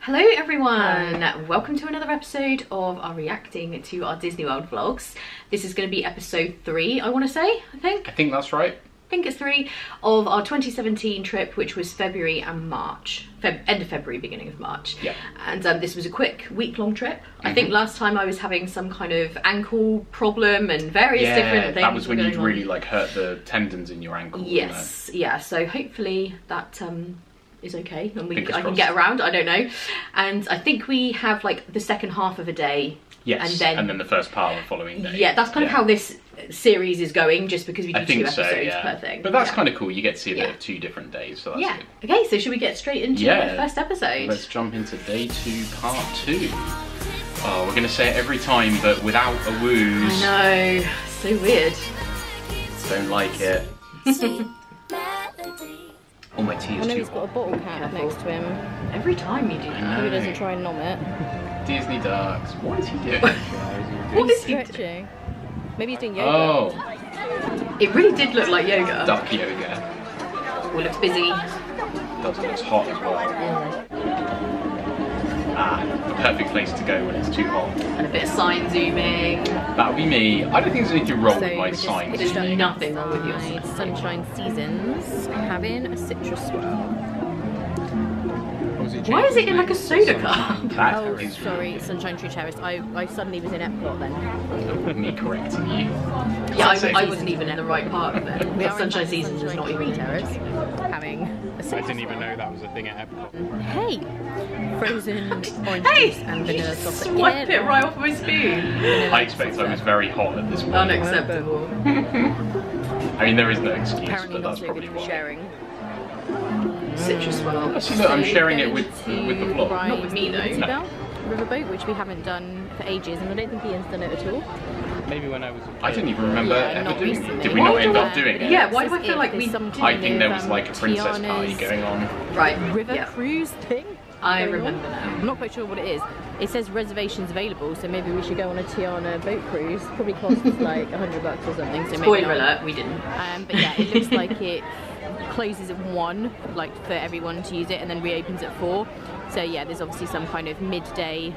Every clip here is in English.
Hello everyone! Welcome to another episode of our reacting to our Disney World vlogs. This is going to be episode 3, I want to say, I think that's right. I think it's 3 of our 2017 trip, which was February and March. End of February, beginning of March. Yeah. And this was a quick week-long trip. I think last time I was having some kind of ankle problem and various different things. That was when you'd really like hurt the tendons in your ankle. Yes, yeah. So hopefully that is okay and I can crossed. get around. I don't know. And I think we have like the second half of a day. Yes, and then the first part of the following day. Yeah, that's kind of how this series is going, just because we do 2 episodes per thing. But that's kind of cool. You get to see the 2 different days, so that's good. Okay, so should we get straight into the first episode? Let's jump into day 2, part 2. Oh, we're going to say it every time, but without a wooze. I know, so weird. Don't like it. Oh, my tea is I know too he's got a bottle cap next to him. Every time you do that. Hope he doesn't try and nom it. Disney ducks. What is he doing? What is he stretching? doing? Maybe he's doing yoga. Oh. It really did look like yoga. Duck yoga. Well, looks busy. Doesn't look hot as well. Ah, the perfect place to go when it's too hot. And a bit of sign zooming. That'll be me. I don't think there's anything wrong with my just sign There's zooming. nothing wrong with your My sign. Sunshine Seasons having a citrus swirl. Why is it in like a soda cup? That Oh, is sorry, Sunshine Tree Terrace. I suddenly was in Epcot then. me correcting you. Yeah, I wasn't even in the right part of it. We are in Sunshine Seasons is not Tree even. Terrace having a citrus I didn't even know that was a thing at Epcot. Hey! Frozen orange Hey! juice and vanilla sauce. Swipe it right off my spoon. I expect I was very hot at this point. Unacceptable. I mean, there is no excuse, Apparently but not that's so probably good for why. sharing. Citrus swirl. See, look, I'm sharing it Going with the vlog. ride Not with me, though. Liberty No. Bell Riverboat, which we haven't done for ages, and I don't think Ian's done it at all. Maybe when I was a kid. I didn't even remember Yeah, ever not doing it. recently. Did we not Why end do up I- doing it? Yeah, why do I feel like There's we... some I kind think of, there was like a princess party Tiana's going on. Right, river yeah. cruise thing. I going on. remember now. I'm not quite sure what it is. It says reservations available, so maybe we should go on a Tiana boat cruise. Probably costs like $100 or something. So maybe Spoiler not. alert, we didn't. But yeah, it looks like it closes at 1, like for everyone to use it, and then reopens at 4. So yeah, there's obviously some kind of midday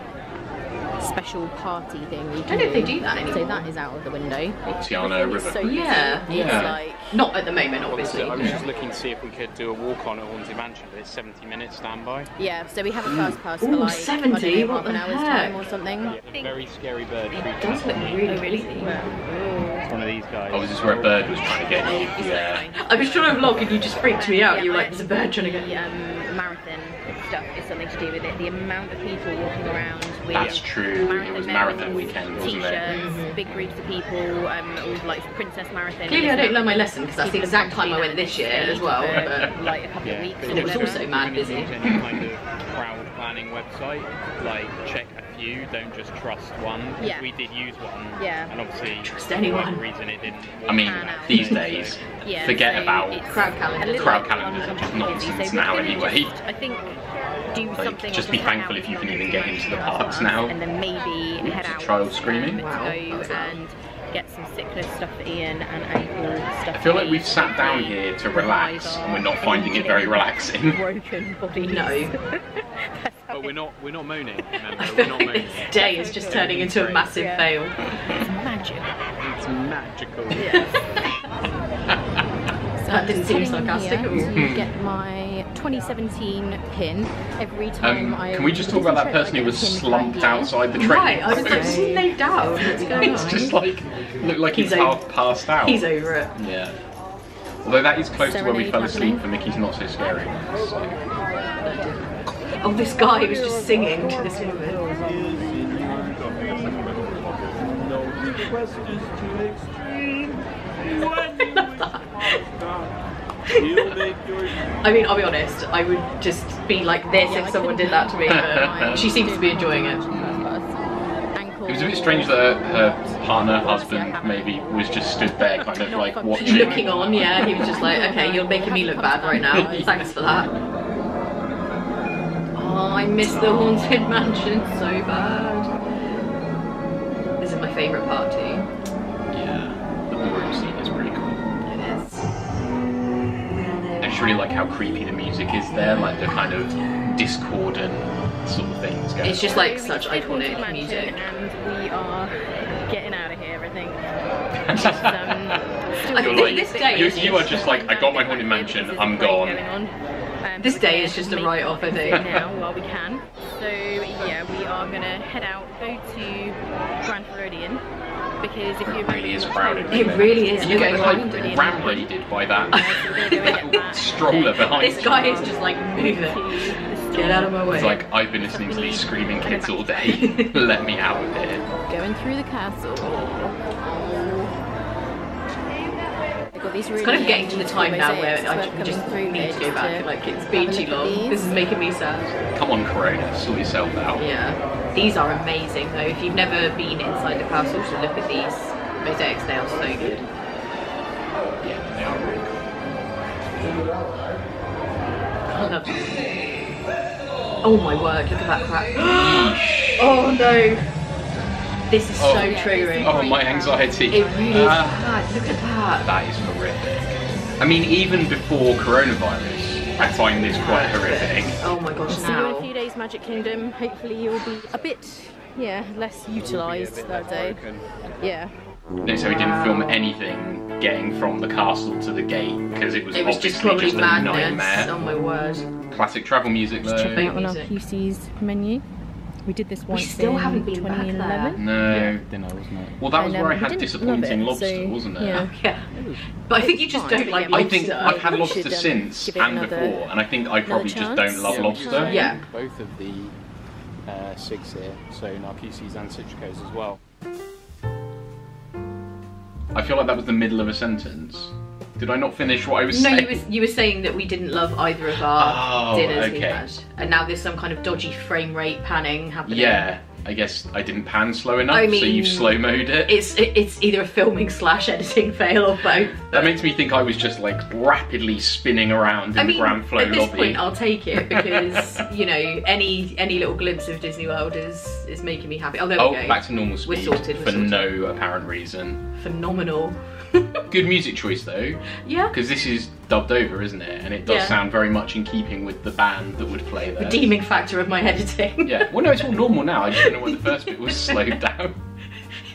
special party thing. I don't know if they do that anymore. So that is out of the window. Tiana River So Cruise. Yeah. It's Yeah. like Not at the moment, obviously. I was just looking to see if we could do a walk on at Haunted Mansion, but it's 70 minutes standby. yeah. So we have a fast pass for Ooh, like 70? I don't know, What half an the hour's heck? time or something. Yeah, a very scary bird. It does look really, really cool. It's one of these guys. Oh, is this where a bird was trying to get you? Yeah. I was trying to vlog and you just freaked me out. You were like, there's a bird trying to get The you. marathon stuff is something to do with it. The amount of people walking around with That's true. It was marathon weekend, wasn't it? T-shirts, big groups of people, all like Princess Marathon. Clearly I don't learn my lesson because that's the exact time I went this year as well. For, But like a couple of weeks. but And it was or also whatever. mad If busy. you're gonna use any kind of crowd planning website, like check a few, don't just trust one. 'Cause Yeah. we did use one. Yeah. And obviously, Trust for anyone. whatever reason, it didn't. I mean, Pan out. these days, Yeah, forget so about it's crowd a calendars. little Crowd bit calendars are just busy. nonsense So now we're gonna anyway. just, I think do Like, something. just or be head thankful out if you can to even get into the Last parks Month, now. and then maybe head It's a out trial screaming. to Wow. go and get some sickness stuff for Ian and ankle stuff. I feel for like me. we've sat down here to relax and we're not finding it very relaxing. Broken bodies. No. But we're not moaning. Remember, I we're feel not like moaning. this day is just turning into a massive Yeah. fail. It's magic. It's magical. That didn't seem Heading sarcastic here at all. to get my 2017 pin every time I. Can we just talk about that person who was slumped outside the train? Right, I was like, is he laid down? What's going It's on? just like, looked like he's He's over- passed out. He's over it. Yeah. Although that is close to when we Serenade fell asleep happening. for Mickey's Not So Scary. So. Oh, this guy was just singing to this woman. I love that. I mean, I'll be honest, I would just be like this Yeah, if I someone couldn't did that to me, find but she seems to be enjoying it. Ankle. It was a bit strange that her partner, husband, maybe, was just stood there kind of like watching. Looking on, yeah, he was just like, okay, you're making me look bad right now, thanks for that. Oh, I miss the Haunted Mansion so bad. This is my favourite part too. Yeah, the ballroom scene is pretty cool. It is. I just really like how creepy the music is there, like the kind of discordant sort what's going on. It's just like So such we did Haunted iconic Mansion music. and we are getting out of here, I think. You're like, this day you are just like, I got my Haunted Mansion, I'm gone. This day is just a write-off, I think. Now while we can. So yeah, we are gonna head out, go to Grand Floridian, because if you It really is remember, crowded. It really is. You're getting Look like behind it. ram-raided by that that stroller behind This you. guy is just like, move it. Get out of my way. It's like, I've been listening to these screaming kids all day. Let me out of here. going through the castle. It's It's kind of getting to the time now where we just need to go back. Like, it's been too long. This is making me sad. Come on, Corona, sort yourself out. Yeah. These are amazing though. If you've never been inside the castle, so look at these mosaics. They are so good. Yeah, they are really cool. I love them. Oh my word, look at that crap. Oh no. This is so triggering. Oh, my anxiety. It really is bad. Look at that. That is horrific. I mean, even before coronavirus, I find this quite horrific. Oh my gosh, See you in a now. few days, Magic Kingdom. Hopefully you'll be a bit, less utilised that day. Yeah. No, so we didn't film anything getting from the castle to the gate because it was It was obviously just probably a madness. nightmare. Oh my word. Classic travel music though. Checking out on our music. QC's menu. We did this once still in haven't been back 2011. No. Dinner, wasn't it? Well, that was where I we had didn't disappointing love it, lobster, so, wasn't it? yeah. Yeah. But I think you just don't like Yeah, I think lobster. I've had We lobster should, since give it and another- before, and I think I probably just chance. don't love Yeah, lobster. Yeah. Both of the SIGs here, so Narcooses and Citricos as well. I feel like that was the middle of a sentence. Did I not finish what I was No, saying? you were saying that we didn't love either of our Oh, dinners we okay. had, and now there's some kind of dodgy frame rate panning happening. Yeah, I guess I didn't pan slow enough, I so mean, you've slow-moed it. It's either a filming / editing fail or both. That makes me think I was just like rapidly spinning around in the Grand Flow at this lobby. point, I'll take it because you know any little glimpse of Disney World is making me happy. Oh, there we go. Back to normal speed We're sorted. for no apparent reason. Phenomenal. Good music choice though, Yeah. because this is dubbed over, isn't it? And it does Yeah. sound very much in keeping with the band that would play there. Redeeming factor of my editing. Yeah, well no, it's all normal now. I just don't know why the first bit was slowed down.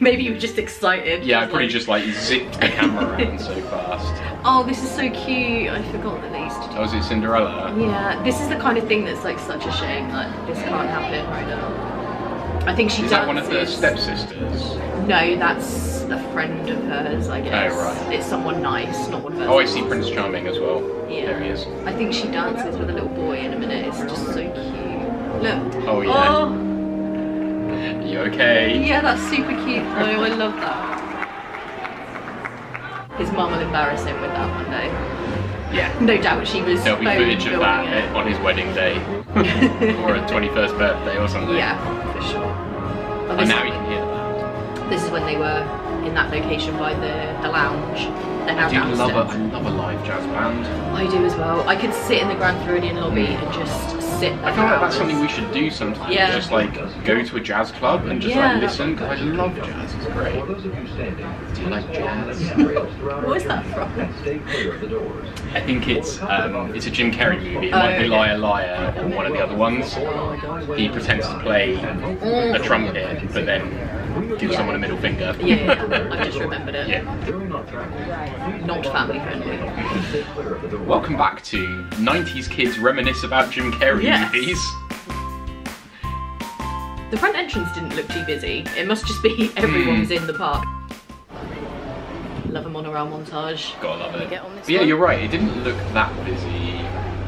Maybe you were just excited. Yeah, I probably just like zipped the camera around so fast. Oh, this is so cute. I forgot that they used to do. Oh, was it Cinderella? Yeah, this is the kind of thing that's like such a shame that this can't happen right now. I think she Is dances. that one of the stepsisters? No, that's a friend of hers, I guess. Oh, right. It's someone nice, not one of hers. Oh, I see Prince Charming as well. Yeah. There he is. I think she dances with a little boy in a minute. It's just so cute. Look. Oh, yeah. Oh, You okay? yeah, that's super cute though. I love that. His mum will embarrass him with that one day. Yeah. No doubt she was. There'll be footage of filming that it. on his wedding day. Or a 21st birthday or something. Yeah, for sure. Oh, And this, now you can hear that. this is when they were in that location by the lounge. They're now I do love downstairs. a live jazz band. I do as well. I could sit in the Grand Floridian lobby and just sit there. I feel for like that's hours. something we should do sometimes. Yeah. Just like go to a jazz club and just Yeah. like listen, because I love jazz. It's great. Do you like jazz? What is that from? I think it's a Jim Carrey movie. It might be okay. Liar Liar or one of the other ones. Oh my god. He pretends to play a trumpet, but then gives someone a middle finger. Yeah, I just remembered it. Yeah. Not family friendly. Welcome back to 90s Kids Reminisce About Jim Carrey Yes. Movies. The front entrance didn't look too busy. It must just be everyone was in the park. Love a monorail montage. Gotta love it. Get on this But yeah, one. you're right. It didn't look that busy.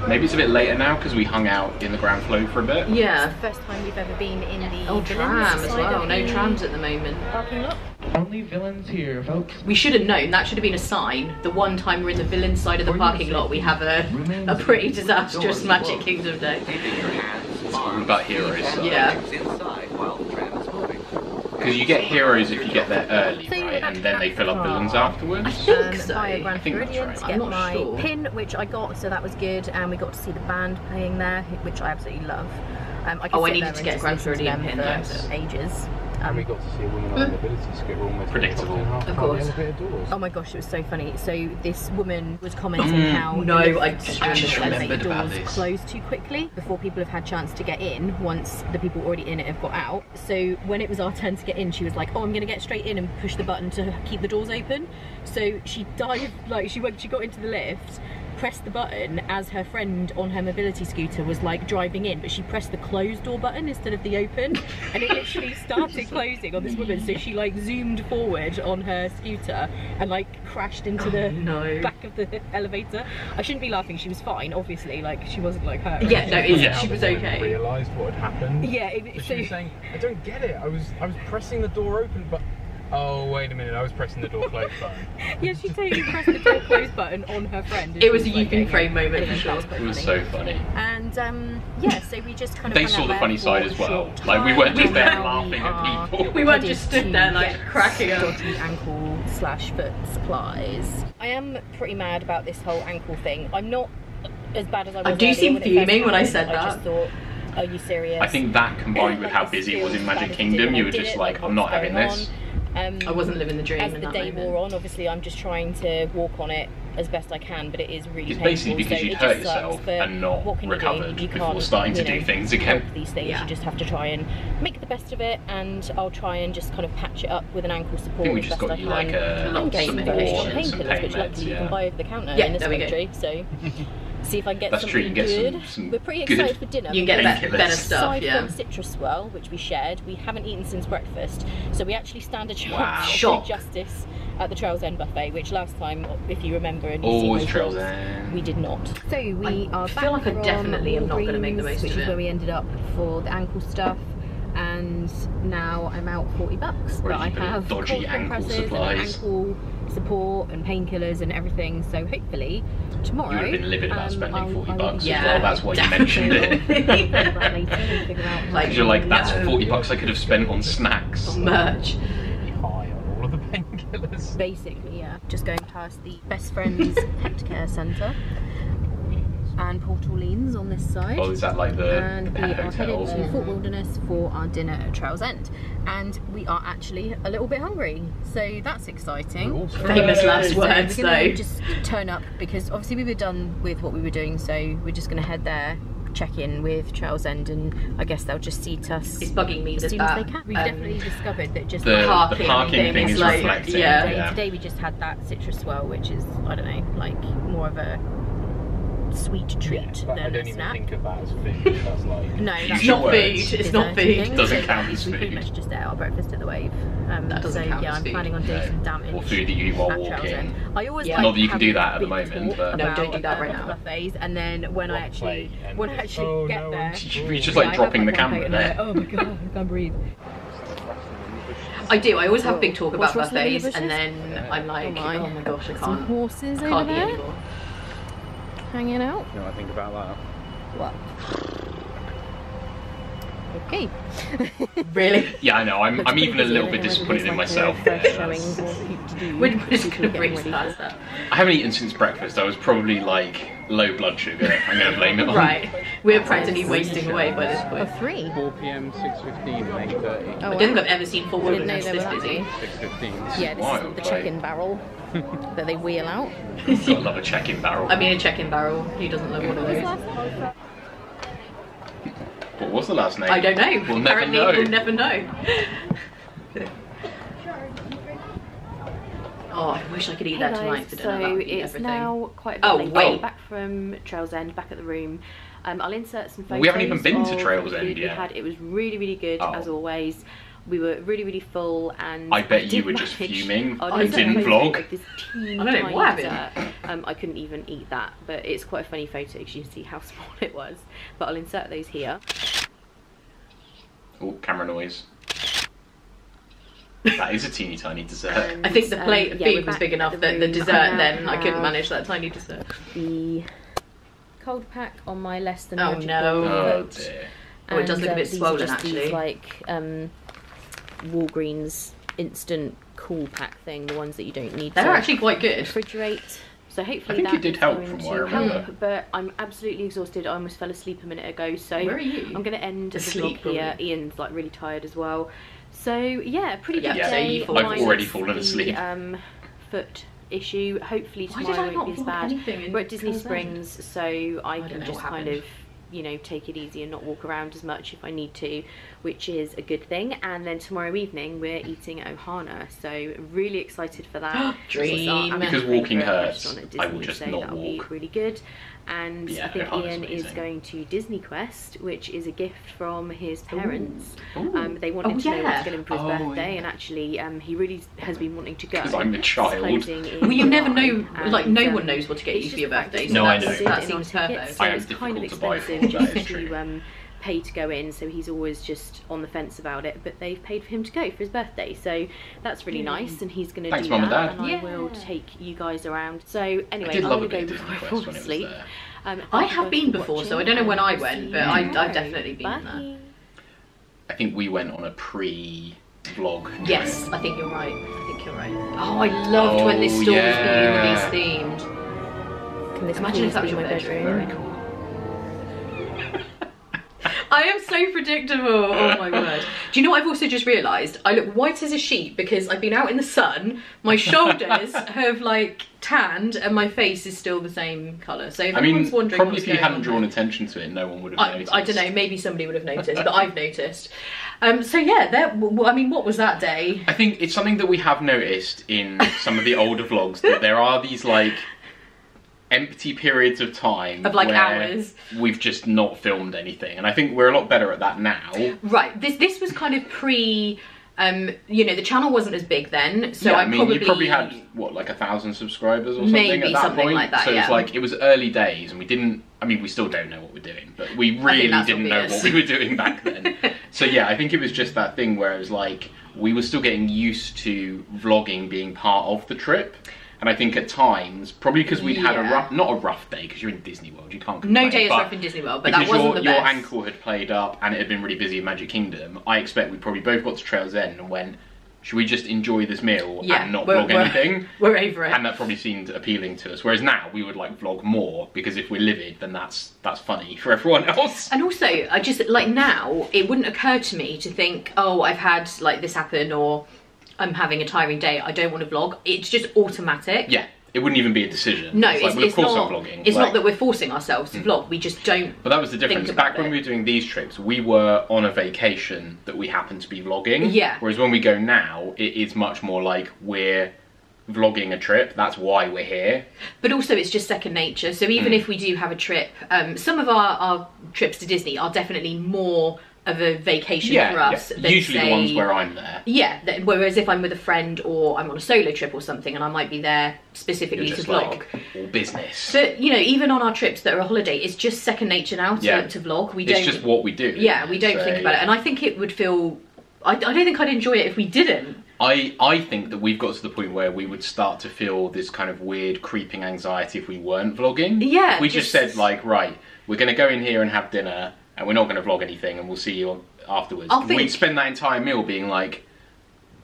Maybe it's a bit later now because we hung out in the Grand Flow for a bit. Yeah. First time we've ever been in the Oh, villains tram as side well. of No the trams at the moment. parking lot. Only villains here, folks. We should have known. That should have been a sign. The one time we're in the villain side of the parking lot, we have a pretty disastrous Magic Kingdom day. It's all about heroes. Yeah. Because you get heroes if you get there early, So right? And that's then they fill up villains afterwards. I think so. Via Grand think that's Floridian right. to I'm get not my sure. pin, which I got, so that was good, and we got to see the band playing there, which I absolutely love. I could Oh, I sit needed there to and get just Grand listen to Floridian them pin, for that's it. ages. And we got to see a woman on a mobility scooter almost Predictable. Of course. elevator doors. Oh my gosh, it was so funny. So this woman was commenting how no, the I just remembered elevator about doors this. closed too quickly before people have had chance to get in once the people already in it have got out. So when it was our turn to get in, she was like, oh, I'm gonna get straight in and push the button to keep the doors open. So she dived, like she got into the lift, pressed the button as her friend on her mobility scooter was like driving in, but she pressed the closed door button instead of the open, and it literally started closing on this woman. So she like zoomed forward on her scooter and like crashed into the back of the elevator. I shouldn't be laughing, she was fine, obviously, like she wasn't like hurt. Yeah, no, she was okay. Realised what had happened. Yeah, so she was saying, I don't get it. I was pressing the door open, but oh wait a minute, I was pressing the door close button. Yeah, she totally pressed the door close button on her friend. It was a you can frame moment for sure. It was so funny. And yeah, so we just kind of They saw the funny side as well. Like we weren't just there laughing at people. We weren't just stood there like cracking up. Dodgy ankle/foot supplies. I am pretty mad about this whole ankle thing. I'm not as bad as I was. I do seem fuming when I said I that. just thought, are you serious? I think that combined with how busy it was in Magic Kingdom, you were just like, I'm not having this. I wasn't living the dream. As in the that day moment. wore on, obviously I'm just trying to walk on it as best I can, but it is really It's painful. basically because so you'd it hurt just sucks, yourself but and not what can you do? recovered You before can't, starting to you know, do things again. help these things, Yeah. you just have to try and make the best of it, and I'll try and just kind of patch it up with an ankle support. I think we as just best got I you can. like a and support get some and some painkillers, pain which meds, luckily you can buy over the counter Yeah, in this there we go. country. So see if I can get That's true, something you can get good. some We're pretty good excited for dinner. You can get Painkillers. better stuff, Aside yeah. from citrus swirl, which we shared, we haven't eaten since breakfast, so we actually stand a chance Wow. of Shock. justice at the Trails End buffet, which last time, if you remember, and Always you've Trails seen those, End. we did not. So we I are feel back like I definitely am not going to make the most of which it. is where we ended up for the ankle stuff. And now I'm out $40, Where but did you I put it? have Dodgy cold ankle compresses and supplies. ankle support and painkillers and everything. So hopefully tomorrow You would have been livid about spending 40 bucks Yeah, as well, that's why you mentioned it. Like, Because you're like, that's no. 40 bucks I could have spent on snacks. Merch. Really high on all of the painkillers. Basically, yeah. Just going past the Best Friends Pet Care Centre and Port Orleans on this side. Oh, is that like the And we pet are headed hotels? to Fort Wilderness for our dinner at Trails End. And we are actually a little bit hungry, so that's exciting. Famous last So words we're gonna though. just turn up because obviously we were done with what we were doing, so we're just gonna head there, check in with Trails End, and I guess they'll just seat us It's bugging me as that soon as they can. We've definitely discovered that just The parking parking thing thing is is like- reflecting. yeah. today, today we just had that citrus swirl, which is, I don't know, like more of a sweet treat But than I don't a even snack. think of that as food. That's like No, Use that's your not words. food. It's not dessert food. thing. Doesn't So count as we pretty food. much just ate our breakfast at the Wave. That doesn't so count yeah, as I'm food. planning on doing No. some damage. Or food that you eat while at Trails walking. End. I always Yeah. like Not that you can do having that at the big moment, talk but- No, about, don't do that right now. buffets, and then when I One actually plate and when I just, actually oh, get no, there, You're just yeah, like I have, dropping the one camera plate and I'm there. like, oh my god, I can't breathe. I do. I always have Whoa. big talk What's about rustling in the buffets, and bushes? then I'm like, Oh my. oh my gosh, I Some can't. horses over Can't eat there anymore. hanging out. You know what I think about that? What? Okay. Really? Yeah, I know. I'm Looks pretty even a busy. little I bit don't know disappointed in whether it's myself. like there. a first showing That's- or heap to do. We're just People gonna getting breeze ready. past that. I haven't eaten since breakfast. I was probably like low blood sugar. I'm going to blame it on. Right. We're practically wasting away by this Oh, point. 3? 4 p.m, 6:15, 8:30. Oh, I don't think I've ever seen Fort I didn't know Wilderness they this were that busy. 6:15. Yeah, this wild, is the right? chicken barrel that they wheel out. Gotta love a check-in barrel. I mean, a check-in barrel. Who doesn't love one of those? What was the last name? I don't know. We'll never Apparently, know. we'll never know. Oh, I wish I could eat that tonight for dinner. That would be it's everything. now quite a bit Oh, late. wait. Back from Trails End, back at the room. I'll insert some photos. We haven't even been to of Trails the End food we yet. had. It was really, really good Oh. as always. We were really, really full, and I bet you did were just manage- fuming. Oh, I no, didn't no, vlog. like this teeny I don't know tiny what happened. dessert. I couldn't even eat that, but it's quite a funny photo because you can see how small it was. But I'll insert those here. Oh, camera noise. That is a teeny tiny dessert. And, I think the plate of yeah, food we're was back big at enough the that the room. dessert I now then I couldn't have manage that tiny dessert. The cold pack on my less than Oh, magical no. Oh foot. dear. Oh, it does look a bit these are swollen, just actually. These, like Walgreens instant cool pack thing, the ones that you don't need They're to actually quite good. refrigerate. So hopefully I think it that did is help going from what I to remember. help, but I'm absolutely exhausted. I almost fell asleep a minute ago, so Where are you? I'm going to end the Asleep, vlog here. probably. Ian's like really tired as well. So yeah, pretty good Yeah, day. so I've already fallen asleep. The, foot issue. Hopefully Why tomorrow did I not won't be as vlog bad. anything in We're at Disney Call's Springs, so I don't can know just what kind happened. of, you know, take it easy and not walk around as much if I need to, which is a good thing. And then tomorrow evening we're eating at Ohana, so really excited for that. Dream. Because walking hurts, Restaurant at I will Disney, just so not that'll be walk. really good. And Yeah, I think Ohana's Ian is amazing. going to Disney Quest, which is a gift from his parents. Ooh. They wanted Oh, to know what yeah. to get him for his Oh, birthday, yeah. and actually he really has been wanting to go. 'Cause I'm a child. Closing in Well, you never July, know, like no and, one knows what to get it's you for your just the fact birthday, that so No, I that's- know. that in seems our tickets, perfect. so I am it's kind of difficult to buy expensive for, that just is true. to pay to go in, so he's always just on the fence about it, but they've paid for him to go for his birthday, so that's really nice, and he's going to Thanks, do Mum that, and Dad. and I will take you guys around. So I anyway, did I'm love going a to go bit of before I Disney fall Quest when it was asleep. there. I have been before, so I don't know when I went, but I've definitely been there. Bye. I think we went on a pre-vlog trip. Yes, I think you're right. I think you're right. Oh, I loved when this Oh, store yeah. was being Louise themed. Can this Imagine if that was please your be my bedroom. Very cool. I am so predictable. Oh my word. Do you know what I've also just realised? I look white as a sheet because I've been out in the sun. My shoulders have like tanned and my face is still the same colour. So if I mean, anyone's wondering probably what's if you going hadn't on drawn there- attention to it, no one would have noticed. I don't know, maybe somebody would have noticed, but I've noticed. So yeah, I mean, what was that day? I think it's something that we have noticed in some of the older vlogs, that there are these like empty periods of time Of, like, where hours. we've just not filmed anything, and I think we're a lot better at that now. Right, this was kind of pre, you know, the channel wasn't as big then, so Yeah, I I mean, you probably had what, like 1,000 subscribers or something Maybe at that something point. like that, so yeah. it's like it was early days, and we didn't. I mean, we still don't know what we're doing, but we really that's didn't know obvious. what we were doing back then. So yeah, I think it was just that thing where it was like we were still getting used to vlogging being part of the trip. And I think at times, probably because we'd had Yeah. not a rough day, because you're in Disney World, you can't complain. No day is but rough in Disney World, but that because wasn't the your best. ankle had played up and it had been really busy in Magic Kingdom, I expect we probably both got to Trail's End and went, should we just enjoy this meal Yeah, and not we're- vlog anything? We're over it. And that probably seemed appealing to us. Whereas now we would like vlog more, because if we're livid, then that's funny for everyone else. And also, I just, like now, it wouldn't occur to me to think, oh, I've had like this happen, or I'm having a tiring day, I don't want to vlog. It's just automatic. Yeah, it wouldn't even be a decision. No, it's like, well, of course I'm vlogging. It's Like- not that we're forcing ourselves to vlog. We just don't. But that was the difference. think Back about when it. we were doing these trips, we were on a vacation that we happened to be vlogging. Yeah. Whereas when we go now, it is much more like we're vlogging a trip. That's why we're here. But also, it's just second nature. So Hmm. even if we do have a trip, some of our trips to Disney are definitely more of a vacation for us. Than, Usually say, the ones where I'm there. Yeah, whereas if I'm with a friend or I'm on a solo trip or something and I might be there specifically You're to just vlog. like all business. But, you know, even on our trips that are a holiday, it's just second nature now to, Yeah. to vlog. We It's don't. just what we do. Yeah, we don't So, think about it. And I think it would feel. I don't think I'd enjoy it if we didn't. I think that we've got to the point where we would start to feel this kind of weird creeping anxiety if we weren't vlogging. Yeah, If we just said like, right, we're going to go in here and have dinner and we're not going to vlog anything and we'll see you afterwards. I'll think- We'd spend that entire meal being like,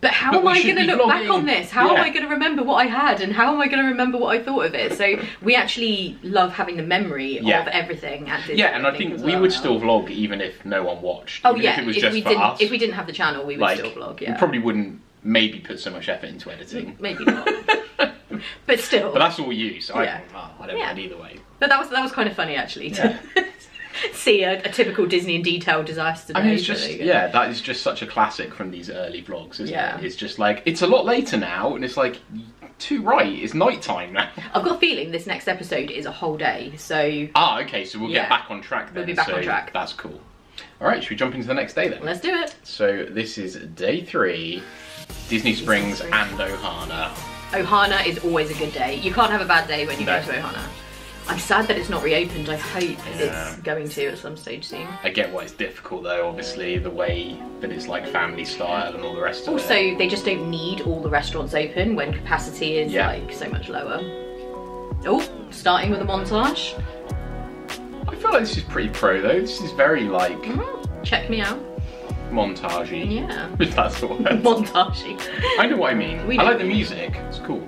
But how But am we I should going to be look back vlogging. on this? How am Yeah. I going to remember what I had? And how am I going to remember what I thought of it? So we actually love having the memory Yeah. of everything at Disney. yeah, and I think as we well would now. still vlog even if no one watched. Oh even yeah, if it was if just we for didn't us. if we didn't have the channel, we would like, still vlog. we Yeah, probably wouldn't maybe put so much effort into editing. maybe not. But still. But that's all we use, so Yeah. I don't Yeah. mind either way. But that was kind of funny actually to Yeah. see a typical Disney in detail disaster day. I mean, it's but just, there you go. yeah, that is just such a classic from these early vlogs, isn't Yeah. it? It's just like, it's a lot later now, and it's like, too right, it's night time now. I've got a feeling this next episode is a whole day, so Ah, okay, so we'll Yeah. get back on track then. We'll be back so on track. That's cool. Alright, should we jump into the next day then? let's do it. So this is day 3, Disney Springs and Ohana. Ohana is always a good day. You can't have a bad day when you No. go to Ohana. I'm sad that it's not reopened. I hope Yeah. it's going to at some stage soon. I get why it's difficult though, obviously, the way that it's like family style and all the rest of Also, it. they just don't need all the restaurants open when capacity is Yeah. like so much lower. Oh, starting with a montage. I feel like this is pretty pro though. This is very like Check me out. montagey. Yeah. If that's the word. Montagey. I know what I mean. We I know like what the you music. It's cool.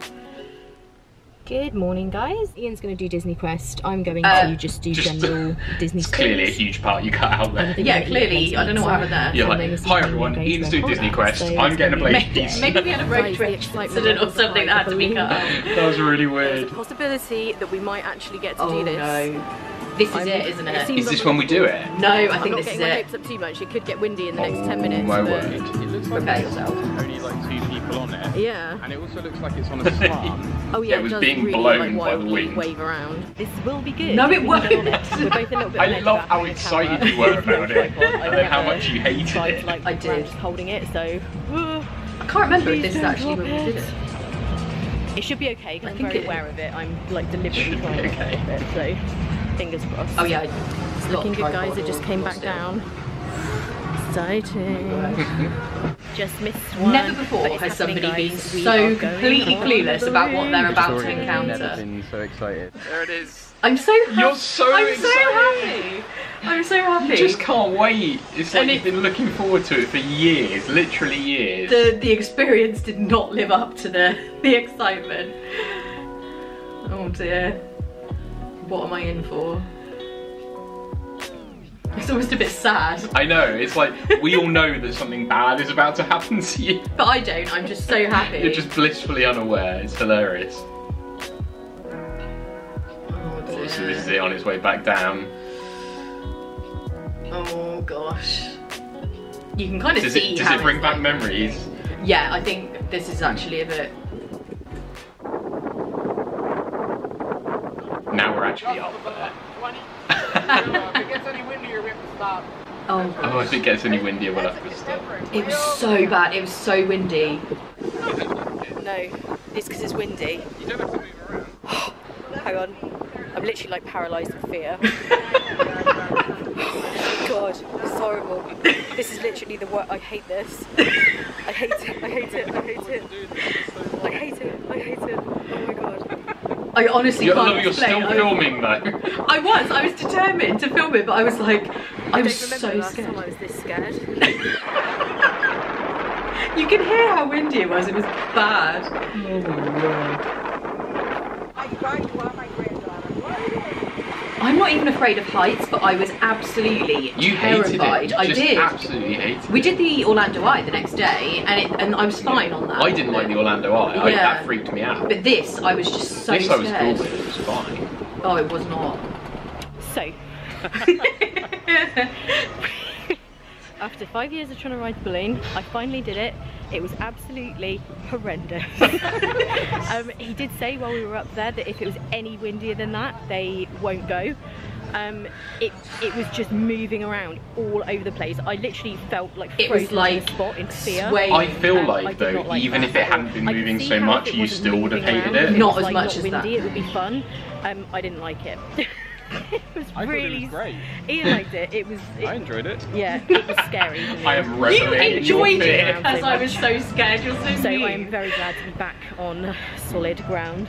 Good morning, guys. Ian's going to do Disney Quest. I'm going to just do general Disney It's clearly a huge part you cut out there. Yeah, clearly. I don't know what happened there. You're like, hi everyone, Ian's doing Disney Quest. I'm getting a blade piece. Maybe we had a road trip incident or something that had to be cut out. That was really There's weird. a possibility that we might actually get to do this. No. This is it, isn't it? Is this when we do it? No, I I'm think not this is getting my it. hopes up too much. It could get windy in the next 10 minutes. My but- word. It looks like Prepare yourself. only like 2 people on it. Yeah. And it also looks like it's on a slant. Oh Yeah, yeah, it was does being really, blown like, by the wildly wind. wave around. This will be good. No, it We're won't. both a little bit. I on edge love about how having a excited camera. you were about it, Tripod. and then how much you hated Tried it. to, like, I walk did. around just holding it, so I can't remember if this is actually when we did it. it should be okay because I I'm think very it- aware of it. I'm like deliberately Should be trying to okay. stop it, so fingers crossed. Oh yeah. It's looking good, guys. It just came back down. Exciting. Just missed one. Never but before it's has somebody happening, been guys. We so are going completely on clueless the about what they're road. about to encounter. been so excited. There it is. I'm so happy. You're so I'm excited. so happy. I'm so happy. You just can't wait. It's like And you've been looking forward to it for years, literally years. The experience did not live up to the excitement. Oh dear. What am I in for? It's almost a bit sad. I know, it's like, we all know that something bad is about to happen to you. But I don't, I'm just so happy. You're just blissfully unaware, it's hilarious. Oh So dear. this is it on its way back down. Oh gosh. You can kind of Does see it how bring it's back like- memories? Yeah, I think this is actually a bit... Now we're actually up there. If it gets any windier, we have to stop. Oh Oh, gosh. if it gets any windier, we'll have to stop. It was so bad, it was so windy. No, it's because it's windy. You don't have to move around. Hang on. I'm literally like paralysed with fear. God, it's horrible. This is literally the worst. I hate this. I hate it. I hate it. I hate it. I hate it. I hate it. Oh my god. I honestly can't You're explain. still filming though. I was determined to film it, but I was like, I I'm don't so remember the last time scared. I was this scared. You can hear how windy it was bad. I'm not even afraid of heights, but I was absolutely You terrified. hated it. I Just did. absolutely hated it. We did the Orlando Eye the next day, and I was fine on that. I didn't like the Orlando Eye. Yeah. That freaked me out. But this, I was just so This I was scared. cool with, it was fine. Oh, it was not. So, after 5 years of trying to ride the balloon, I finally did it. It was absolutely horrendous. He did say while we were up there that if it was any windier than that, they won't go. It was just moving around all over the place. I literally felt like It frozen was like to the spot in fear. swaying. I feel I like did not though, like even that if it at all. hadn't been I could moving see so how much, if it you wasn't still would have moving hated around, it. if Not was, as like, much not as windy, that. it would be fun. I didn't like it. It was I thought really. it was great. Ian liked it. It was. I enjoyed it. Yeah, it was scary. for me. I am You resonating enjoyed your it, fear. as I was so scared. You're so So mean. I'm very glad to be back on solid ground.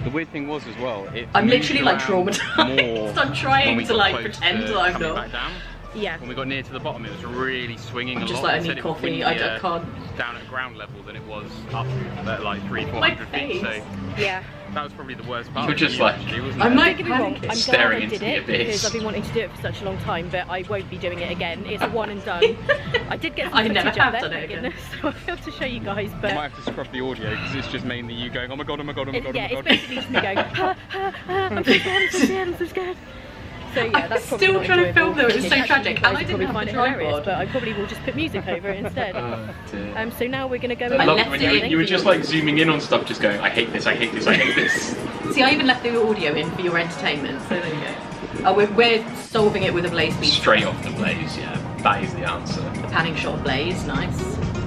The weird thing was as well, it I'm moved literally like around traumatized. more I'm trying when we to got like close pretend to that I'm coming not. back down. Yeah. When we got near to the bottom, it was really swinging I'm a just lot. like, I They said need it was coffee. I windier can't. down at ground level than it was up at like 300-400 My feet. So face. Yeah. that was probably the worst part. You're of just the like- actually, wasn't I'm it? like- Don't get me wrong, I'm glad Staring I into did the it abyss. because I've been wanting to do it for such a long time, but I won't be doing it again. It's a one and done. I did get some I footage never up have there, done it thank again. goodness, so I'll be able to show you guys. I But might have to scrub the audio because it's just mainly you going, oh my god, oh my god, oh my god, yeah, oh my it's god. basically just me going, I'm so scared, I'm so scared, I'm so scared. So yeah, I'm that's probably still not trying to enjoyable. film though, it's so Actually, tragic. you guys And I will didn't probably have find the it hilarious, tripod. but I probably will just put music over it instead. Oh, dear. So now we're going to go I and loved left when it you, in. you were just like zooming in on stuff, just going, I hate this, I hate this, I hate this. See, I even left the audio in for your entertainment, so there you go. Oh, we're solving it with a Blaze piece. Straight off the Blaze, yeah, that is the answer. A panning shot of Blaze, nice.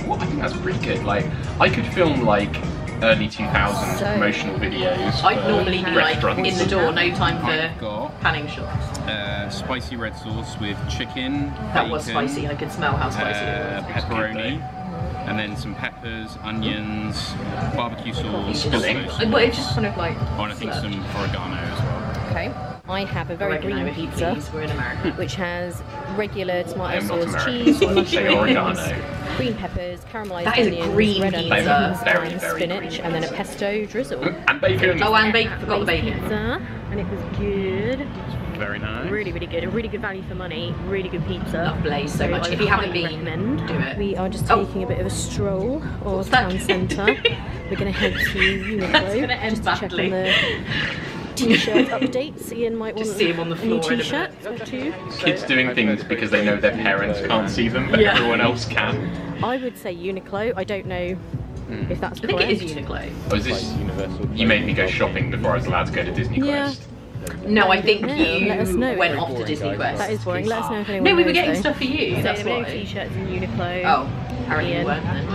Well, I think that's pretty good. Like, I could film like early 2000s So- promotional videos. I'd for normally be like restaurants. in the door, no time I've for got panning shots. spicy red sauce with chicken, That was bacon, spicy, I could smell how spicy it was. pepperoni, and then some peppers, onions, barbecue sauce, Spilling. But it's just kind of like. oh, and I think some oregano as well. Okay. I have a very Oregano, green if you pizza, please, we're in America. which has regular I tomato am not sauce, American. cheese, Say mushrooms, oregano. green peppers, caramelised That is a onions, green red pizza. onions, Very, and very spinach, green. and then a pesto drizzle. And bacon. Oh, and bacon. Forgot the bacon. Pizza, and it was good. Very nice. Really, really good. A really good value for money. Really good pizza. Lovely, so much. I If you haven't highly been, recommend. do it. We are just Oh. taking a bit of a stroll or What's that? town centre. We're going to head to Uniqlo That's gonna end just to check badly. on the t-shirt updates. Ian might Just want see him on the a new floor in a t-shirt minute. or two. Kids doing things because they know their parents can't see them, but Yeah. everyone else can. I would say Uniqlo. I don't know if that's I think correct. it is Uniqlo. Oh, is this? You made me go shopping before I was allowed to go to Disney Yeah. Quest. No, I think Yeah, you let us know. went off to Disney Quest. That is boring. Let us know if anyone No, we were knows, getting though. stuff for you. So That's there were no why. t-shirts in Uniqlo. Oh, apparently you Ian. weren't then.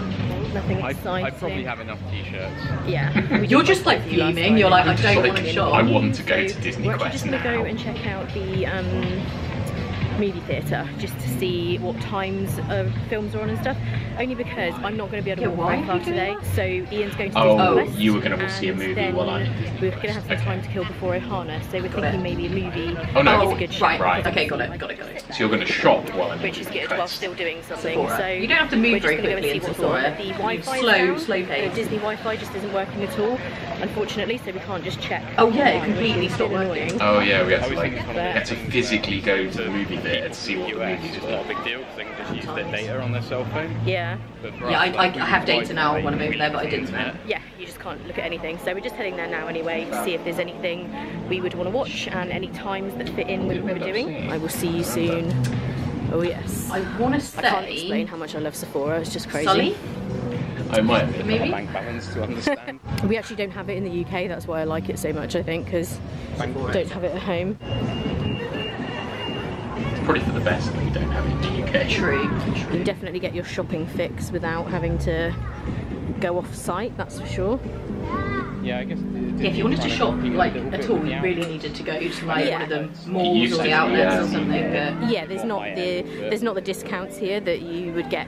Nothing I exciting. probably have enough t-shirts. Yeah. we You're did just quite like a few last fuming. You're like, I Friday. don't Like, want to I shop. want to go So to Disney we're actually Quest just going to now. go and check out the movie theatre just to see what times films are on and stuff. Only because I'm not going to be able to Yeah, walk why very are far you doing today. So Ian's going to Oh, Disney Quest. you were going to see a and movie then while I did we're going to have some time to kill before Ohana. So we're thinking maybe a movie Oh, no. is a good show. Right, Right. okay, got it. So you're going to shop while I'm Which in is Disney good while Quest. still doing something. Sephora. So You don't have to we're move just very gonna go and quickly see in what's Sephora. on. The Wi-Fi Slow The pace. Disney Wi-Fi just isn't working at all, unfortunately. So we can't just check. Oh, yeah, it online, completely which is stopped a bit working. annoying. Oh yeah, we had I to was like thinking we had to physically go to the movie theatre to see what the US, movies it's were. not a big deal because they can just use their data on their cell phone. Yeah. But for Yeah, us, I like, have data Wi-Fi, now when I'm over there, but I you didn't. use internet. Yeah, you just can't look at anything. So we're just heading there now anyway to see if there's anything we would want to watch and any times that fit in with what we're doing. I will see you soon. Oh yes. I want to I can't say explain how much I love Sephora. It's just crazy. Sully, I might have been. maybe. Bank balance to understand. We actually don't have it in the UK. That's why I like it so much. I think because don't have it at home. It's probably for the best that we don't have it in the UK. True. You can definitely get your shopping fix without having to go off site. That's for sure. Yeah, I guess. Yeah, if you wanted to shop like at all, you really needed to go to like one of the malls used or to, the outlets yeah. or something. But Yeah, there's not the discounts here that you would get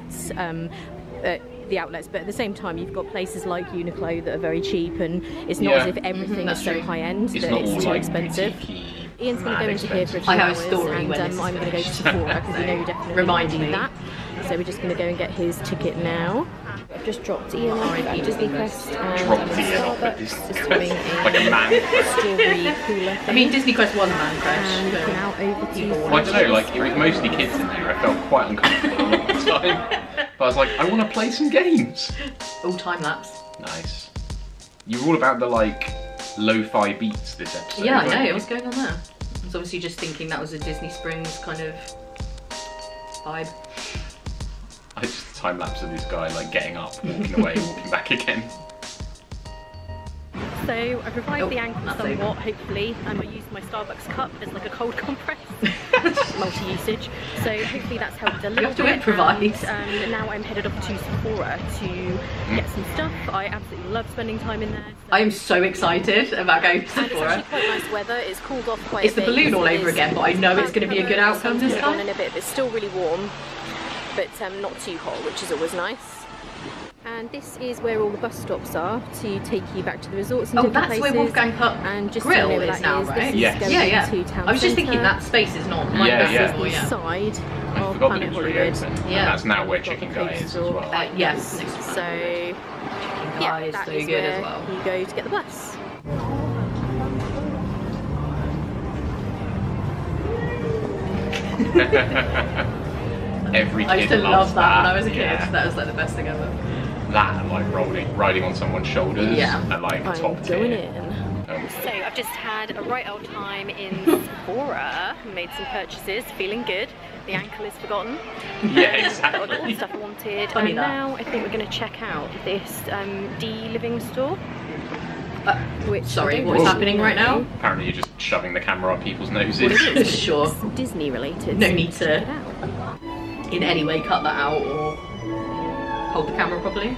at the outlets, but at the same time you've got places like Uniqlo that are very cheap, and it's not Yeah. as if everything that's is so true. high end It's that not it's all too like expensive. boutique-y, Ian's going to go mad into here for a expensive. few I have a hours, story and when this I'm going to go to is Sephora because finished, you know you so definitely remind need me. that. So we're just going to go and get his ticket now. I've just dropped Ian off at Disney Quest and Dropped I'm in Ian off at Starbucks Disney just Quest. having Like a man. strawberry cooler thing. I mean, Disney Quest was a man crash. and so looking out over to Well, I don't know, like it was mostly kids in there. I felt quite uncomfortable a lot of the time. But I was like, I want to play some games. all time lapse. Nice. You're all about the like lo-fi beats this episode. Yeah, I weren't know. you? What's going on there? I was obviously just thinking that was a Disney Springs kind of vibe. I just time lapse of this guy like getting up, walking away, walking back again. So I revived Oh, the ankle that's somewhat, over. hopefully. I used my Starbucks cup as like a cold compress, multi-usage. So hopefully that's helped a little have to bit. improvise. And now I'm headed off to Sephora to get some stuff. I absolutely love spending time in there. So. I am so excited about going to And it's actually Sephora. quite nice weather. It's cooled off quite It's a the bit. balloon all It over is again, but I know it's going to be a good outcome this sun's gone time. in a bit, but it's still really warm, but not too hot, which is always nice. And this is where all the bus stops are to take you back to the resorts and Oh, different that's places. where Wolfgang Putt And just Grill so you know where is that now, is, right? This is Yes. going Yeah, yeah. to Town I was just Centre. thinking that space is not like Yeah, that yeah. This before, is the yeah. side I of forgot that Planet it was Hollywood. reopened. Yeah. And that's now where We've got Chicken the Guy coast is as store. well. Yes. So, Guy yeah, is that so is good where as well. you go to get the bus. Every kid I used to loves love that when I was a kid. Yeah. That was like the best thing ever. That and like riding on someone's shoulders. Yeah. And like I'm top tier. going in. Oh. So I've just had a right old time in Sephora, made some purchases, feeling good. The ankle is forgotten. Yeah, Got all the exactly. stuff I wanted. Funny and that. now I think we're going to check out this D Living store. Which Sorry, I don't what's really happening right know now? Apparently you're just shoving the camera up people's noses. what it is. Sure. It's Disney related. No so need check it to out. in any way cut that out or hold the camera properly.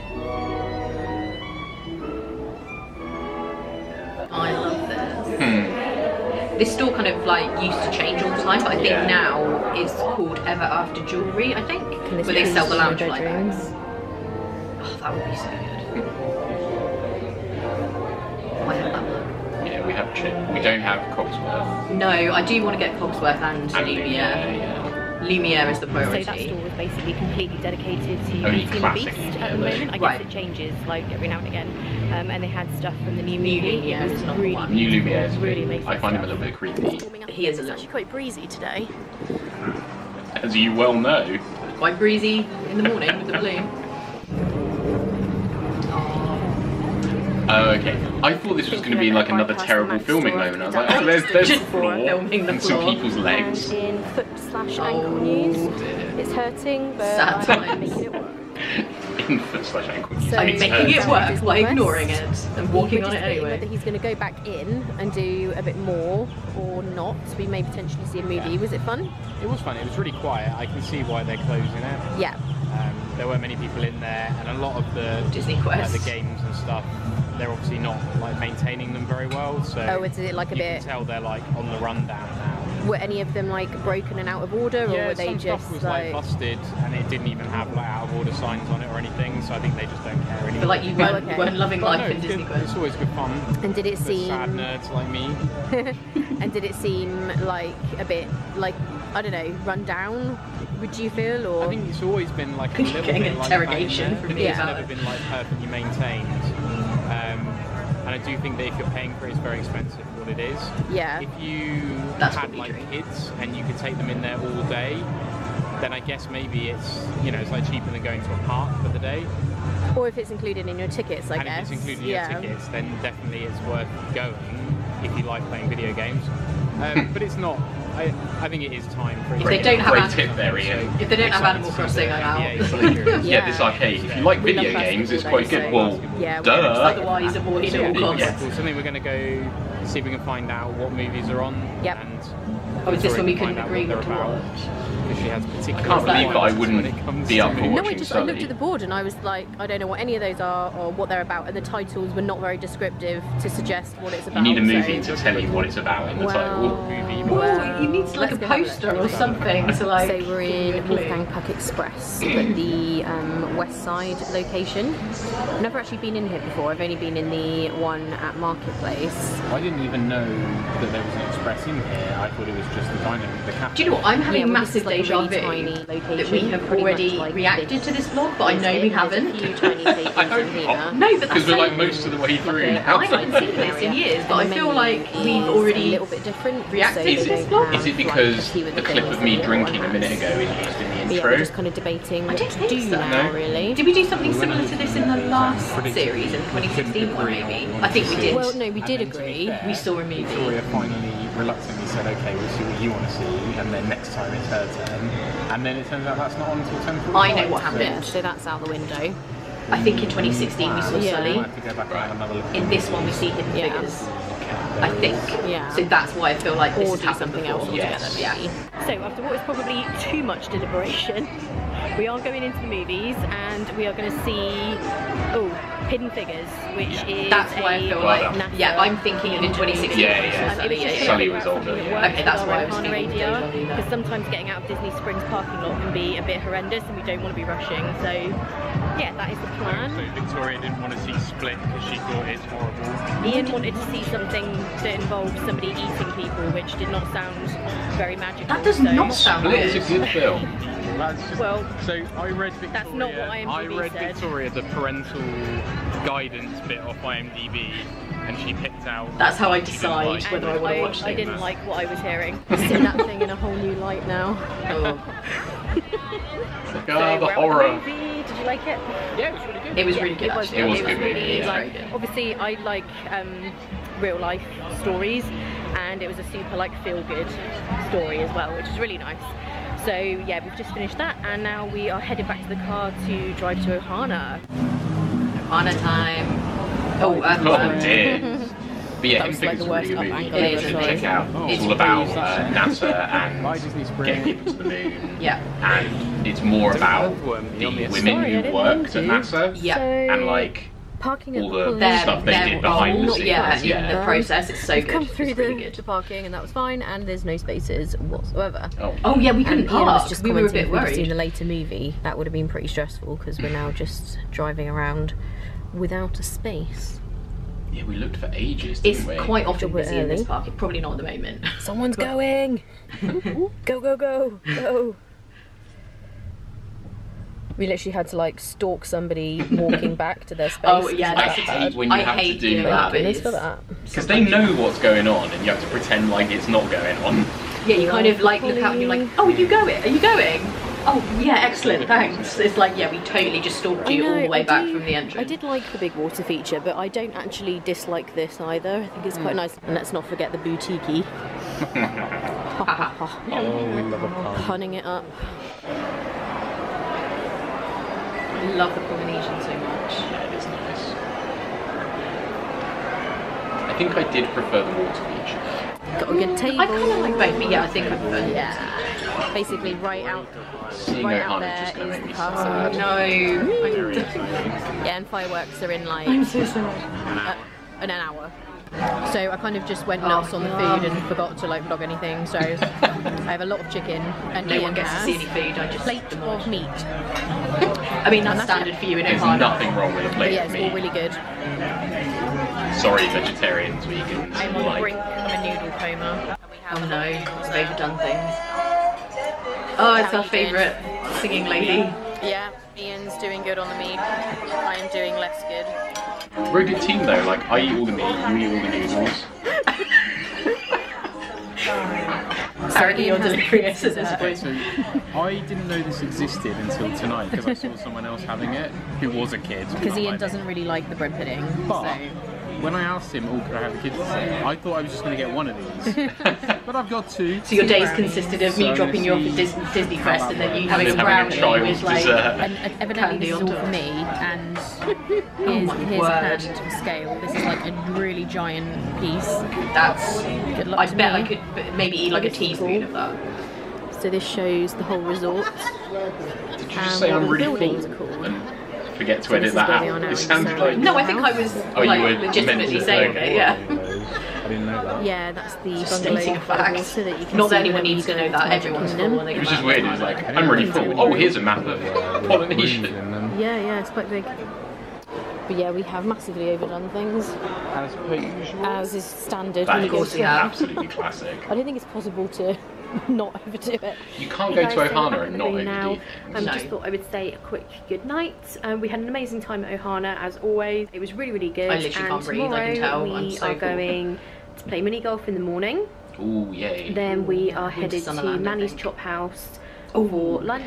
I love this. This store kind of like used to change all the time, but I think Yeah. now it's called Ever After Jewellery, I think, Can this where they be sell the used in lounge your light bedrooms? bags. Oh, that would be so good. I have that look. Yeah, we don't have Cogsworth. No, I do want to get Cogsworth and And Nubia. yeah. Lumiere is the So that priority. store was basically completely dedicated to Only Beauty and the classic Beast Lumiere, at the moment. I guess Right. it changes like every now and again. And they had stuff from the new movie. Lumiere It is was number really one. New beautiful, Lumiere is really good. amazing I find him a stuff. little bit creepy. He is a It's little. actually quite breezy today. As you well know. Quite breezy in the morning with the balloon. Oh, okay. I thought this was going to be like another terrible filming moment. I was like, oh, there's the Just floor filming the and some floor. people's legs. And in foot/ankle Oh, news, dear. it's hurting, but Sad I'm times. making it work. In foot/ankle. So- I mean, making it work by ignoring it and walking on it Whether anyway. he's going to go back in and do a bit more or not. We may potentially see a movie. Yeah. Was it fun? It was fun. It was really quiet. I can see why they're closing it. Yeah. There weren't many people in there, and a lot of the Disney like, Quest. the games and stuff, they're obviously not like maintaining them very well. So Oh, is it like a you bit? can tell they're like on the rundown now. Were any of them like broken and out of order, or Yeah, were they some just stuff was like busted, and it didn't even have like out of order signs on it or anything. So I think they just don't care I anymore. feel like you weren't, okay. weren't loving But life no, in it's Disney good. Quest. It's always good fun. And did it For seem? sad nerds like me. And did it seem like a bit like I don't know, run down? Would you feel or? I think it's always been like a little Getting bit an like that in interrogation there. from me It's about never it. been like perfectly maintained. And I do think that if you're paying for it, it's very expensive for what it is. Yeah. If you That's had probably like true. kids and you could take them in there all day, then I guess maybe it's it's like cheaper than going to a park for the day. Or if it's included in your tickets, I And guess. if it's included in yeah. your tickets, then definitely it's worth going if you like playing video games. But it's not. I think it is time for. If they don't have Great Animal- tip there, Ian. If they don't have Animal Crossing, I'm out. Yeah, this arcade. If you like We love video games, it's basketball quite good. though, Well, so- Yeah, duh. Otherwise, avoid at all costs. Yeah. Cool. So I think we're going to go see if we can find out what movies are on. Yep. And Oh, is this when we find couldn't out agree what what to they're about. watch? Because she has particular. I can't believe that I requirements wouldn't when it comes be to up for movies. No, watching I Sully. looked at the board and I was like, I don't know what any of those are or what they're about, and the titles were not very descriptive to suggest what it's You about. need a movie so- to tell you what it's about in the title. Movie. Well, you need like a let's go have a poster look. or something to like. So we're give you a in clue. Wolfgang Puck Express, but the West Side location. I've never actually been in here before. I've only been in the one at Marketplace. I didn't even know that there was an express in here. I thought it was just the kind of the cafe. Do you know what? I'm having Yeah, well, massive this is like a deja really vu tiny location, that we have pretty much already like reacted this. to this vlog, but I know we There's haven't. a few tiny stations I hope in here. not. No, but Because that's we're like fine. most of the way through Okay. now. I haven't seen this in years, but I And the feel menu like we've is already a little bit different. reacted so to they this don't vlog. have, Is it like, because a few of the the clip things of me that the other drinking a one minute has. ago is used in the But yeah, intro? we're just kind of debating what don't to think do so. now, No. really. Did we do something similar to this in the last series, in the 2016 one maybe? I think we did. Well, no, we did agree. We saw a movie. Victoria finally reluctantly said, okay, we'll see what you want to see, and then next time it's her turn. And then it turns out that's not on until 10:45. I know what Yeah, happened. so that's out the window. I think in 2016 we saw Yeah. I Sully. have to go back and have another look. In this one we see Hidden Yeah. Figures. I think. Yeah. So that's why I feel like this Or has do happened something before. else Yes. altogether. Yeah. So after what is probably too much deliberation, we are going into the movies and we are going to see Hidden Figures, which is That's why I feel a like, NASA yeah, I'm thinking of in 2016. Yeah, yeah. Sully, it was just Sully really was about older, something that yeah. works Okay, that's with why our I was Ohana thinking radio, deja vu there. because sometimes getting out of Disney Springs parking lot can be a bit horrendous and we don't want to be rushing. So yeah, that is the plan. So Victoria didn't want to see Split because she thought it's horrible. Ian wanted to see something that involved somebody eating people, which did not sound very magical. That does so- not sound Split is a good. good film. Well, So I read Victoria. That's not what I IMDb read said. Victoria the parental guidance bit off IMDb, and she picked out. That's how I what she didn't decide like. whether I want to watch I things. didn't like what I was hearing. Seeing that thing in a whole new light now. The So we're out horror. of the movie. Did you like it? Yeah, it was really good. It was really good actually. It was good, really yeah. like, Very good. obviously I like real life stories, and it was a super like feel good story as well, which is really nice. So yeah, we've just finished that and now we are headed back to the car to drive to Ohana. Ohana time. Oh, Oh dear. But yeah, That Hidden was like Figures the is a really worst good up movie. angle It is, You should sorry. check out. Oh, It's all about NASA Bye, and Disney Springs. getting people to the moon. Yeah. And it's more about the women Sorry, I who didn't worked mean at to. NASA Yeah. So, and like parking at all the the police stuff they did behind the not scenes. Yeah, Yeah. in the process, it's so We've good. come through It's really the good. parking and that was fine, and there's no spaces whatsoever. Oh. Oh yeah, we And couldn't Ian was park. just We were a commenting bit if we'd seen worried. a later movie, that would have been pretty stressful because we're now just driving around without a space. Yeah, we looked for ages, It's didn't we? quite often A bit busy in this early. park. Probably not at the moment. Someone's going! Go, go, go, go! We literally had to like stalk somebody walking back to their space. Oh yeah, I that's hate when you have to do that. Goodness for that. Because they know what's going on and you have to pretend like it's not going on. Yeah, you kind of like look out and you're like, oh, are you going? Are you going? Oh yeah, excellent, thanks. It's like, yeah, we totally just stalked you all the way back from the entrance. I did like the big water feature, but I don't actually dislike this either. I think it's quite nice. And let's not forget the boutique-y. Oh, we love a pun. Punning it up. I love the Polynesian so much. Yeah, it is nice. I think I did prefer the water feature. Got a good table. I kind of like both, but yeah, I think I prefer the Yeah. Basically, right out Seeing right out Ohana there just going to is make me the sad. castle. No. Yeah, and fireworks are in like I'm so sorry. an hour. So I kind of just went nuts on the food and forgot to like vlog anything. So I have a lot of chicken and No Ian one gets to has see any food, I just plate of meat. I mean, that's standard for you in There's Ohana. nothing wrong with a But plate yeah, of it's all meat. really good. Sorry, vegetarians, vegans. I'm on the brink of a noodle coma. Oh no, it's overdone things. Oh, it's our favourite singing lady. Yeah, Ian's doing good on the meat. I am doing less good. We're a good team though, like I eat all the meat, you eat all the noodles. Apparently you're delirious at this point. So I didn't know this existed until tonight because I saw someone else having it who was a kid. Because not Ian like doesn't really like the bread pudding. But So. when I asked him, oh, could I have the kids today? I thought I was just going to get one of these. But I've got two. So your days consisted of me dropping you off at Disney Quest and then you having a brownie with like... And evidently Candy this is on all top. for me, and my here's a word. hand scale. This is like a really giant piece. That's... Good luck I to bet me. I could maybe eat like a teaspoon of that. So this shows the whole resort. Did you just say what I'm the really buildings full? are called. And forget to So edit this is that where we out. are now It in sounded the like... No, I think I was Oh, you like were legitimately meant to saying say it, yeah. I didn't know that. Yeah, that's the Stating bungalow a fact. water that you can Not see that anyone when you needs to go know into that, Magic everyone's Kingdom. full when they It was come just out. weird, it was like, I'm really full. Oh, here's a map of Polynesian. Yeah, it's quite big. But yeah, we have massively overdone things, As per usual. as is standard. That when you go is to- absolutely classic. I don't think it's possible to not overdo it. You can't go to Ohana and not overdo now. things. Just thought I would say a quick good night. We had an amazing time at Ohana as always. It was really, really good. I literally and can't breathe, I can tomorrow tell. we I'm so are full. going to play mini golf in the morning. Ooh, yay. Then we are headed to Sunderland, I Manny's think. Chop House for lunch.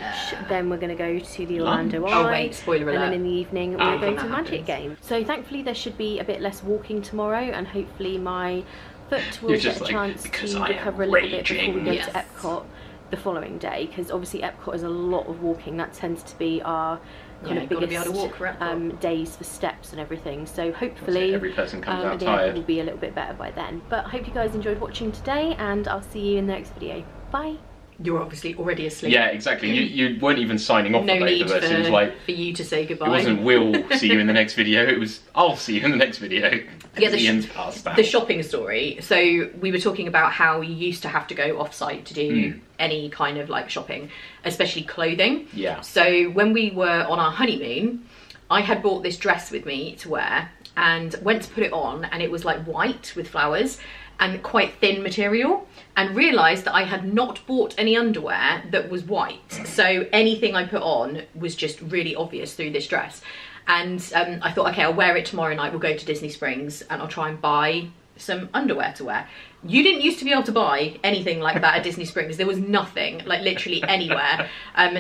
Then we're going to go to the Orlando Lunch? Eye. Oh wait, spoiler And then alert. in the evening Ah, we're going to that Magic happens. Game. So thankfully there should be a bit less walking tomorrow, and hopefully my foot will You're get just a like, chance because to I am recover a little bit before we raging. go Yes. to Epcot the following day, because obviously Epcot is a lot of walking. That tends to be our kind Yeah, of you've got to biggest be able to walk for Epcot. days for steps and everything. So hopefully Every person comes out the airport tired. will be a little bit better by then. But I hope you guys enjoyed watching today, and I'll see you in the next video. Bye. You're obviously already asleep. Yeah, exactly. You weren't even signing off No for both need of us. It was like, for you to say goodbye. it wasn't we'll see you in the next video, it was I'll see you in the next video. Yeah, Ian's passed out. the shopping story. So we were talking about how you used to have to go off-site to do any kind of like shopping, especially clothing. Yeah. So when we were on our honeymoon, I had bought this dress with me to wear and went to put it on, and it was like white with flowers and quite thin material, and realised that I had not bought any underwear that was white. So anything I put on was just really obvious through this dress. And I thought, okay, I'll wear it tomorrow night. We'll go to Disney Springs and I'll try and buy some underwear to wear. You didn't used to be able to buy anything like that at Disney Springs. There was nothing, like literally anywhere.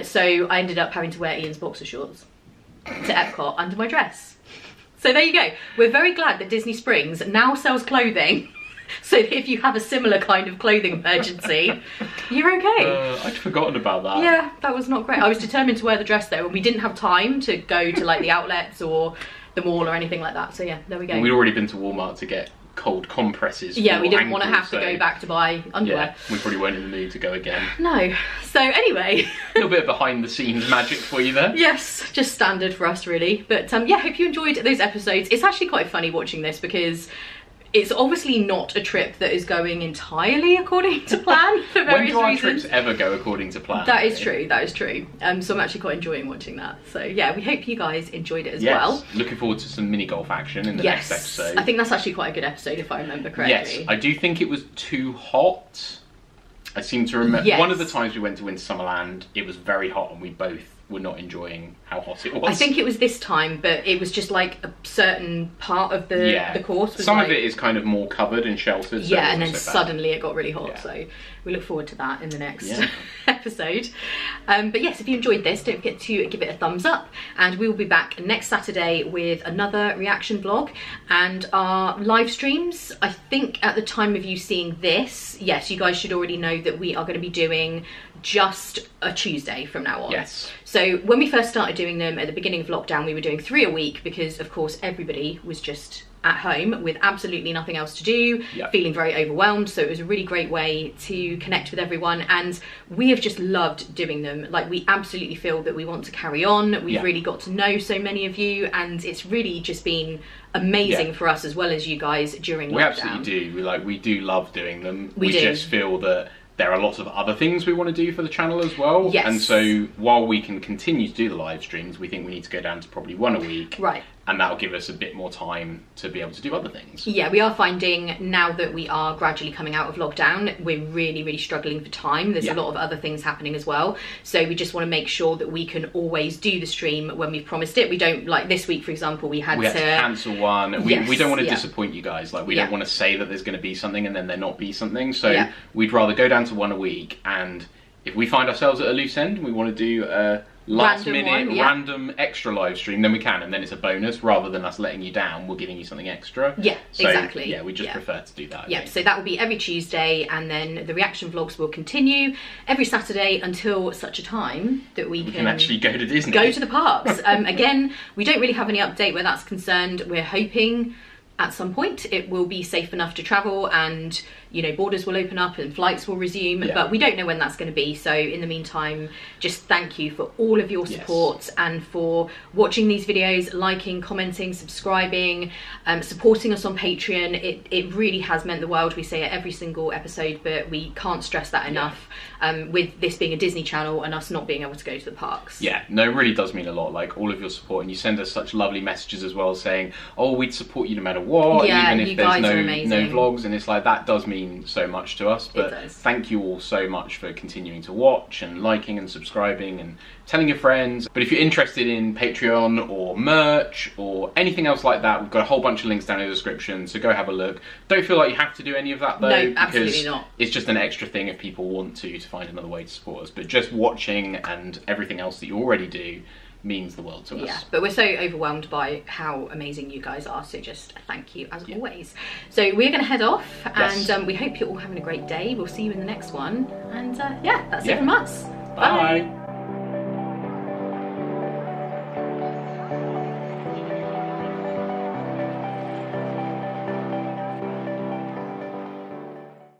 So I ended up having to wear Ian's boxer shorts to Epcot under my dress. So there you go. We're very glad that Disney Springs now sells clothing. So if you have a similar kind of clothing emergency, you're okay. I'd forgotten about that. Yeah, that was not great. I was determined to wear the dress though, and we didn't have time to go to like the outlets or the mall or anything like that. So yeah, there we go. We'd already been to Walmart to get cold compresses. Yeah, for we didn't ankles, want to have to go back to buy underwear. Yeah, we probably weren't in the mood to go again. No. So anyway. A little bit of behind the scenes magic for you there. Yes, just standard for us really. But yeah, hope you enjoyed those episodes. It's actually quite funny watching this because it's obviously not a trip that is going entirely according to plan for various When do our reasons. trips ever go according to plan? That is true, that is true. So I'm actually quite enjoying watching that. So yeah, we hope you guys enjoyed it as Yes, well. looking forward to some mini golf action in the next episode. I think that's actually quite a good episode if I remember correctly. Yes, I do think it was too hot. I seem to remember Yes. one of the times we went to Winter Summerland, it was very hot and we both were not enjoying how hot it was. I think it was this time, but it was just like a certain part of the course. Was Some like, of it is kind of more covered and sheltered. So yeah, and then so suddenly it got really hot. Yeah. So we look forward to that in the next episode. But yes, if you enjoyed this, don't forget to give it a thumbs up. And we will be back next Saturday with another reaction vlog. And our live streams, I think at the time of you seeing this, yes, you guys should already know that we are going to be doing just a Tuesday from now on. Yes. So when we first started doing them at the beginning of lockdown, we were doing 3 a week because of course everybody was just at home with absolutely nothing else to do, feeling very overwhelmed. So it was a really great way to connect with everyone, and we have just loved doing them. Like, we absolutely feel that we want to carry on. We've really got to know so many of you, and it's really just been amazing for us as well as you guys during lockdown. We absolutely do. We do love doing them. We do. Just feel that there are lots of other things we want to do for the channel as well. Yes. And so while we can continue to do the live streams, we think we need to go down to probably 1 a week. Right. And that'll give us a bit more time to be able to do other things. Yeah, we are finding now that we are gradually coming out of lockdown, we're really, really struggling for time. There's a lot of other things happening as well. So we just want to make sure that we can always do the stream when we've promised it. We don't, like this week, for example, we had to cancel one. We don't want to disappoint you guys. Like, we don't want to say that there's going to be something and then there not be something. So we'd rather go down to 1 a week, and if we find ourselves at a loose end and we want to do a last minute random extra live stream, then we can, and then it's a bonus rather than us letting you down. We're giving you something extra. So, exactly. Yeah, we just prefer to do that. Yeah, so that will be every Tuesday, and then the reaction vlogs will continue every Saturday until such a time that we can actually go to Disney. Go to the parks. Again, we don't really have any update where that's concerned. We're hoping at some point it will be safe enough to travel, and you know, borders will open up and flights will resume, but we don't know when that's going to be. So in the meantime, just thank you for all of your support and for watching these videos, liking, commenting, subscribing, supporting us on Patreon. It really has meant the world. We say it every single episode, but we can't stress that enough. With this being a Disney channel and us not being able to go to the parks. Yeah, no, it really does mean a lot, like all of your support, and you send us such lovely messages as well saying, oh, we'd support you no matter what, even if there's no vlogs, and it's like, that does mean so much to us. But thank you all so much for continuing to watch and liking and subscribing and telling your friends. But if you're interested in Patreon or merch or anything else like that, we've got a whole bunch of links down in the description, so go have a look. Don't feel like you have to do any of that though, no, absolutely not. It's just an extra thing if people want to find another way to support us. But just watching and everything else that you already do means the world to us. Yeah, but we're so overwhelmed by how amazing you guys are, so just thank you as always. So we're going to head off, and we hope you're all having a great day. We'll see you in the next one, and yeah, that's it from us. Bye.